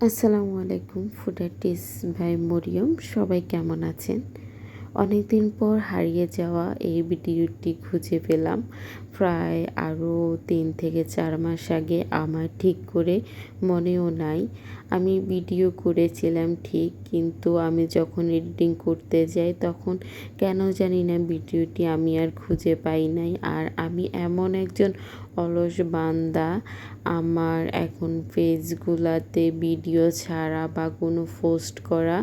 আসসালামু আলাইকুম। Food artist by Mariyam. সবাই কেমন আছেন? অনেক দিন পর হারিয়ে যাওয়া এই ভিডিওটি খুঁজে পেলাম। প্রায় আরও 3 থেকে 4 মাস আগে, আমার ঠিক করে মনেও নাই। আমি ভিডিও করেছিলাম ঠিক, কিন্তু আমি যখন এডিটিং করতে যাই তখন কেন জানি না ভিডিওটি আমি আর খুঁজে পাই নাই। আর আমি এমন একজন অলস বান্দা, আমার এখন পেজগুলাতে ভিডিও ছাড়া বা কোনো পোস্ট করা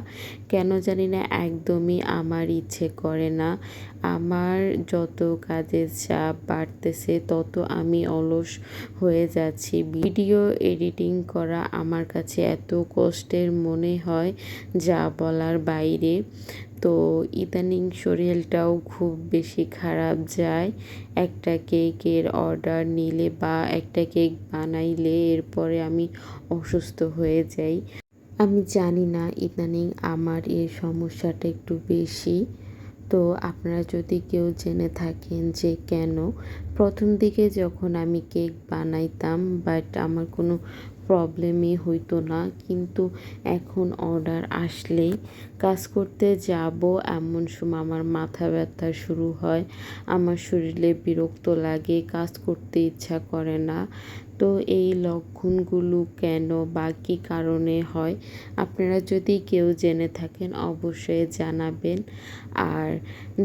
কেন জানি না একদমই আমার ইচ্ছে করে না। আমার যত কাজের চাপ বাড়তেছে তত আমি অলস হয়ে যাচ্ছি। ভিডিও এডিটিং করা আমার কাছে এত কষ্টের মনে হয় যা বলার বাইরে। তো ইদানিং শরীরটাও খুব বেশি খারাপ যায়। একটা কেকের অর্ডার নিলে বা একটা কেক বানাইলে এরপরে আমি অসুস্থ হয়ে যাই। আমি জানি না ইদানিং আমার এই সমস্যাটা একটু বেশি। তো আপনারা যদি কেউ জেনে থাকেন যে কেন, প্রথম দিকে যখন আমি কেক বানাইতাম বাট আমার কোনো প্রবলেমই হইতো না, কিন্তু এখন অর্ডার আসলেই কাজ করতে যাব এমন সময় আমার মাথা ব্যথা শুরু হয়, আমার শরীরে বিরক্ত লাগে, কাজ করতে ইচ্ছা করে না। তো এই লক্ষণগুলো কেন বা কী কারণে হয়, আপনারা যদি কেউ জেনে থাকেন অবশ্যই জানাবেন। আর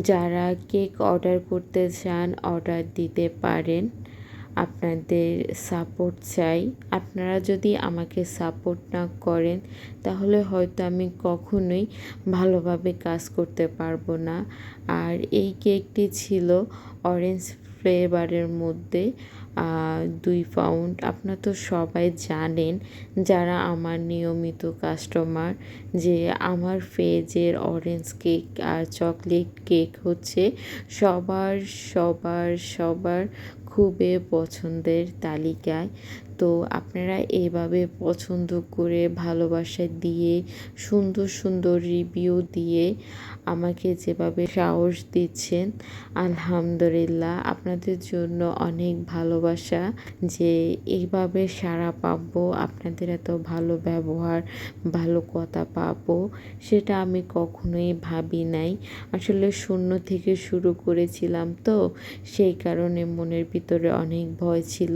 যারা কেক অর্ডার করতে চান অর্ডার দিতে পারেন, আপনাদের সাপোর্ট চাই। আপনারা যদি আমাকে সাপোর্ট না করেন তাহলে হয়তো আমি কখনোই ভালোভাবে কাজ করতে পারবো না। আর এই কেকটি ছিল অরেঞ্জ ফ্লেভারের মধ্যে 2 পাউন্ড। আপনারা তো সবাই জানেন যারা আমার নিয়মিত কাস্টমার যে আমার পেজের অরেঞ্জ কেক আর চকলেট কেক হচ্ছে সবার সবার সবার খুবই পছন্দের তালিকায়। তো আপনারা এভাবে পছন্দ করে ভালোবাসা দিয়ে সুন্দর সুন্দর রিভিউ দিয়ে আমাকে যেভাবে সাহস দিচ্ছেন, আলহামদুলিল্লাহ আপনাদের জন্য অনেক ভালোবাসা। যে এইভাবে সাড়া পাবো, আপনাদের এত ভালো ব্যবহার, ভালো কথা পাবো, সেটা আমি কখনোই ভাবি নাই। আসলে শূন্য থেকে শুরু করেছিলাম, তো সেই কারণে মনের ভিতরে অনেক ভয় ছিল।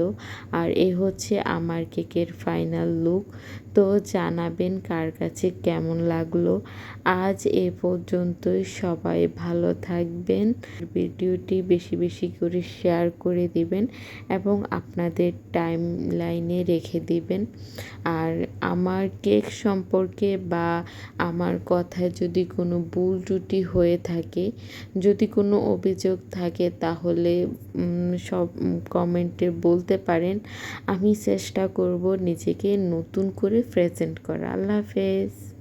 আর এ হচ্ছে আমার কেকের ফাইনাল লুক। তো জানাবেন কার কাছে কেমন লাগলো। আজ এ পর্যন্তই। সবাই ভালো থাকবেন। ভিডিওটি বেশি বেশি করে শেয়ার করে দিবেন এবং আপনাদের টাইম লাইনে রেখে দিবেন। আর আমার কেক সম্পর্কে বা আমার কথায় যদি কোনো ভুল ত্রুটি হয়ে থাকে, যদি কোনো অভিযোগ থাকে, তাহলে সব কমেন্টে বলতে পারেন। আমি চেষ্টা করব নিজেকে নতুন করে প্রেজেন্ট করা। আল্লাহ হাফেজ।